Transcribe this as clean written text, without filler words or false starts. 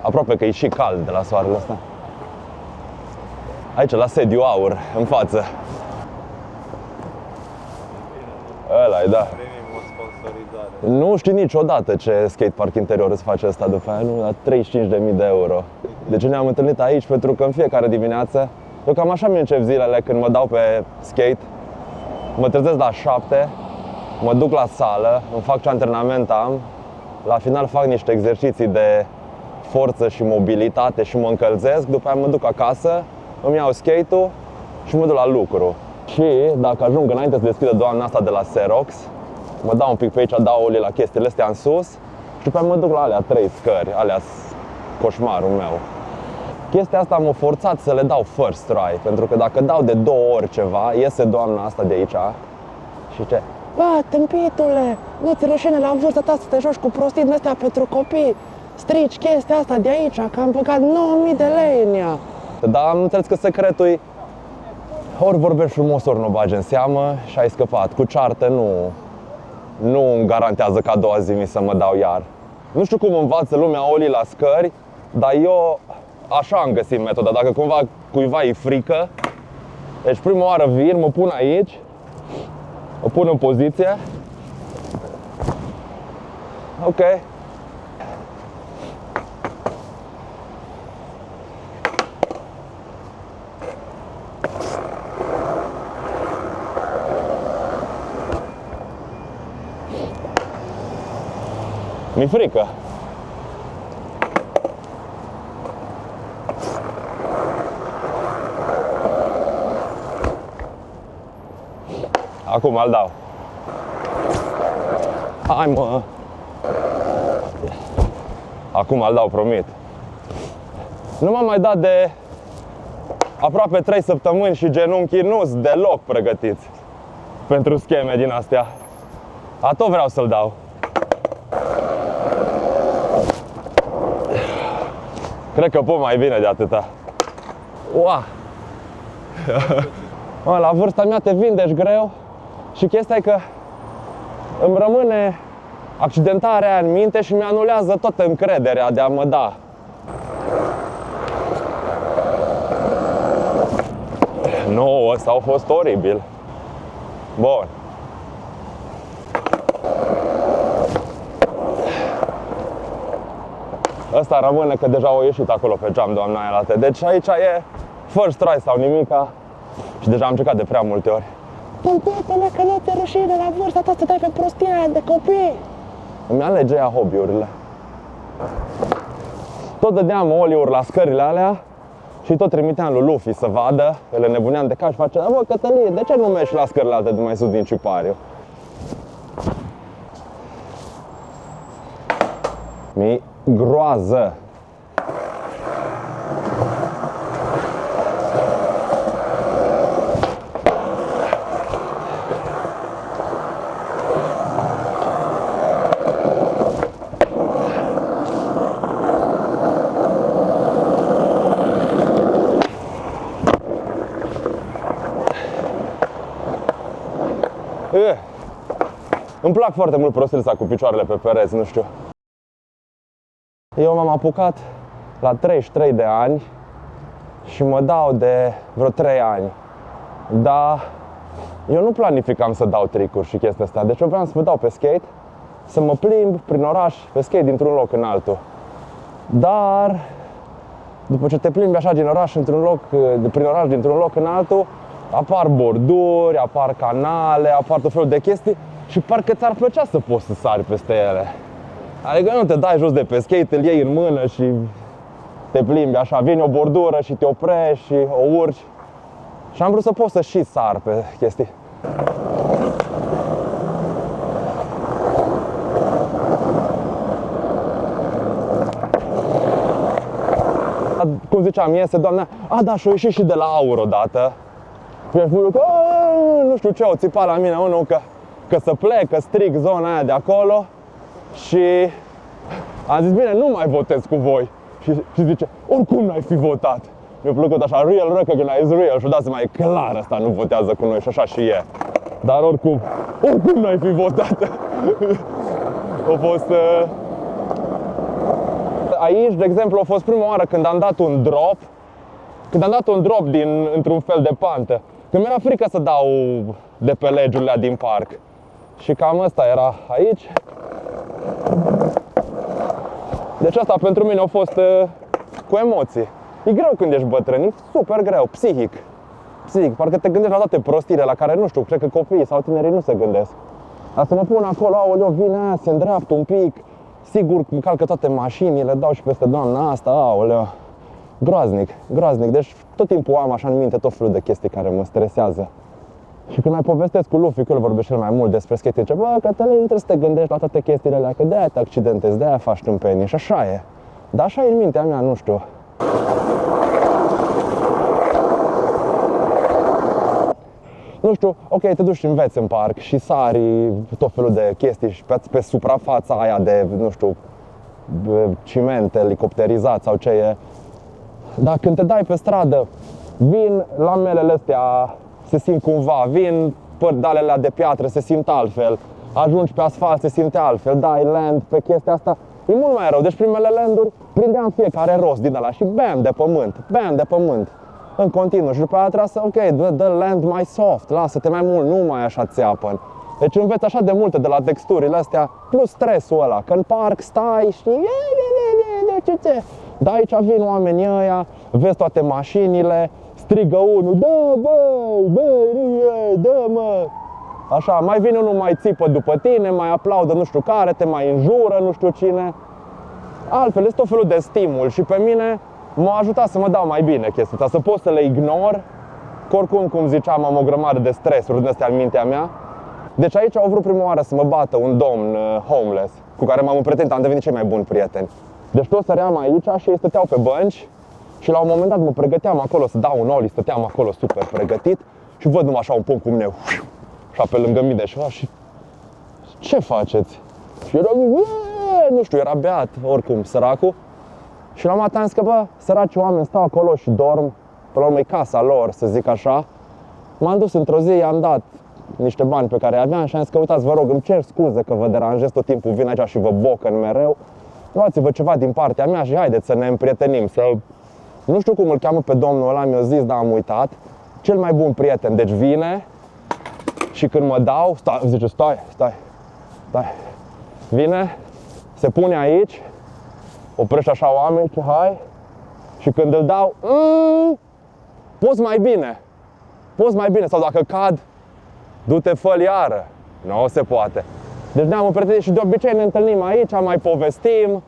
Aproape că e și cald de la soarele ăsta. Aici, la sediu Aur, în față. Ăla-i, da. Nu știi niciodată ce skatepark interior îți face asta după aia, nu? La 35.000 de euro. Deci ne-am întâlnit aici pentru că în fiecare dimineață, eu cam așa mi încep zilele când mă dau pe skate. Mă trezesc la 7, mă duc la sală, îmi fac ce antrenament am. La final fac niște exerciții de forță și mobilitate și mă încălzesc. După aia mă duc acasă, îmi iau skate-ul și mă duc la lucru. Și dacă ajung înainte să deschidă doamna asta de la Xerox, mă dau un pic pe aici, dau olii la chestiile astea în sus și după aia mă duc la alea 3 scări, alea coșmarul meu. Chestia asta m-a forțat să le dau first try, pentru că dacă dau de 2 ori ceva, iese doamna asta de aici și zice: bă, tâmpitule, nu-ți rușine la vârsta ta să te joci cu prostii din astea pentru copii. Strici chestia asta de aici, că am băgat 9.000 de lei în ea. Dar am înțeles că secretul e ori vorbești frumos, ori nu bagi în seamă și ai scăpat. Cu ceartă nu îmi garantează că a doua zi mi să mă dau iar. Nu știu cum învață lumea olii la scări, dar eu așa am găsit metoda. Dacă cumva cuiva e frică, deci prima oară vin, mă pun aici, o pun în poziție. Ok. Mi-e frică. Acum îl dau. Hai, mă. Acum îl dau, promit. Nu m-am mai dat de aproape 3 săptămâni și genunchii nu-s deloc pregătiți pentru scheme din astea. A tot vreau să-l dau. Cred că pot mai bine de atâta. Ua! La vârsta mea te vindești greu și chestia e că îmi rămâne accidentarea aia în minte și mi-anulează toată încrederea de a mă da. Nu, ăsta a fost oribil. Bun. Ăsta rămâne că deja au ieșit acolo pe geam doamna aia la te. Deci aici e first try sau nimica. Și deja am încercat de prea multe ori. Tâmpitule, că nu te rușine la vârsta ta să dai pe prostia aia de copii. Îmi alege ea hobby-urile. Tot dădeam oliuri la scările alea și tot trimiteam lui Luffy să vadă. Îl nebuneam de cap și face: bă, Cătălin, de ce nu mergi la scările alte de mai sus din Cipariu? Mi-e groază. Îmi plac foarte mult prostile astea cu picioarele pe pereți, nu știu. Eu m-am apucat la 33 de ani și mă dau de vreo 3 ani. Dar eu nu planificam să dau tricuri și chestia asta. Deci eu vreau să mă dau pe skate, să mă plimb prin oraș pe skate dintr-un loc în altul. Dar după ce te plimbi așa din oraș într-un loc, prin oraș dintr-un loc în altul, apar borduri, apar canale, apar tot felul de chestii și parcă ți-ar plăcea să poți să sari peste ele. Adică nu te dai jos de pe skate, îl iei în mână și te plimbi așa, vine o bordură și te oprești și o urci. Și am vrut să pot să și sar pe chestii. Cum ziceam, iese doamna, da, și-o ieșit și de la Aur odată. Mi-a spus că nu știu ce, o țipa la mine unul că să plec, că stric zona aia de acolo. Și am zis, bine, nu mai votez cu voi. Și zice, oricum n-ai fi votat. Mi-a plăcut așa, real recognize real. Și-o dat seama, e clar, ăsta nu votează cu noi și așa și e. Dar oricum n-ai fi votat. A fost... aici, de exemplu, a fost prima oară când am dat un drop. Când am dat un drop într-un fel de pantă. Când mi-era frică să dau de pe legiurile din parc. Și cam asta era aici. Deci asta pentru mine a fost cu emoții. E greu când ești bătrân, e super greu, psihic. Parcă te gândești la toate prostiile la care, nu știu, cred că copiii sau tinerii nu se gândesc. Dar să mă pun acolo, aoleo, vine aia, se îndreaptă un pic. Sigur, îmi calcă toate mașinile, dau și peste doamna asta, aoleo. Groaznic. Deci tot timpul am așa în minte tot felul de chestii care mă stresează. Și când mai povestesc cu Luffy, că el vorbește cel mai mult despre skate, zice, bă, Cătălin, nu trebuie să te gândești la toate chestiile alea, că de-aia te accidentezi, de-aia faci tâmpenii și așa e. Dar așa e în mintea mea, nu știu. Nu știu, ok, te duci și înveți în parc și sari tot felul de chestii și pe suprafața aia de, nu știu, ciment elicopterizat sau ce e. Dar când te dai pe stradă, vin lamelele astea, se simt cumva, vin părdalele de piatră, se simt altfel, ajungi pe asfalt, se simte altfel, dai land pe chestia asta, e mult mai rău. Deci primele landuri prindeam fiecare rost din ăla și bam de pământ, în continuu. Și după aia trebuie să, ok, dă land mai soft, lasă-te mai mult, nu mai așa țeapăn. Deci înveți așa de multe de la texturile astea, plus stresul ăla, că în parc stai și dar aici vin oamenii ăia, vezi toate mașinile, strigă unul, da, dă, mă. Așa, mai vine unul, mai țipă după tine, mai aplaudă nu știu care, te mai înjură nu știu cine. Altfel, este tot felul de stimul și pe mine m-a ajutat să mă dau mai bine chestia asta, să pot să le ignor, că oricum, cum ziceam, am o grămadă de stresuri din astea în mintea mea. Deci aici au vrut prima oară să mă bată un domn homeless, cu care m-am împrietenit, am devenit cei mai buni prieteni. Deci toți săream aici și ei stăteau pe bănci și la un moment dat mă pregăteam acolo să dau un ollie, stăteam acolo super pregătit și văd numai așa un pom cu mine, așa pe lângă mine și ce faceți? Și era, nu știu, era beat oricum săracul. Și la un moment dat am zis că, bă, săraci oameni stau acolo și dorm, pe la urmă e casa lor, să zic așa. M-am dus într-o zi, i-am dat niște bani pe care aveam și am zis că, uitați, vă rog, îmi cer scuze că vă deranjez tot timpul, vin aici și vă bocăn mereu. Luați-vă ceva din partea mea și haideți să ne împrietenim, să... Nu știu cum îl cheamă pe domnul ăla, mi-a zis, dar am uitat. Cel mai bun prieten, deci vine și când mă dau, zice, stai. Vine, se pune aici, oprește așa oameni, ce hai, și când îl dau, poți mai bine, sau dacă cad, du-te, fă-l iară. Nu se poate. Deci ne-am împrietenit și de obicei ne întâlnim aici, mai povestim,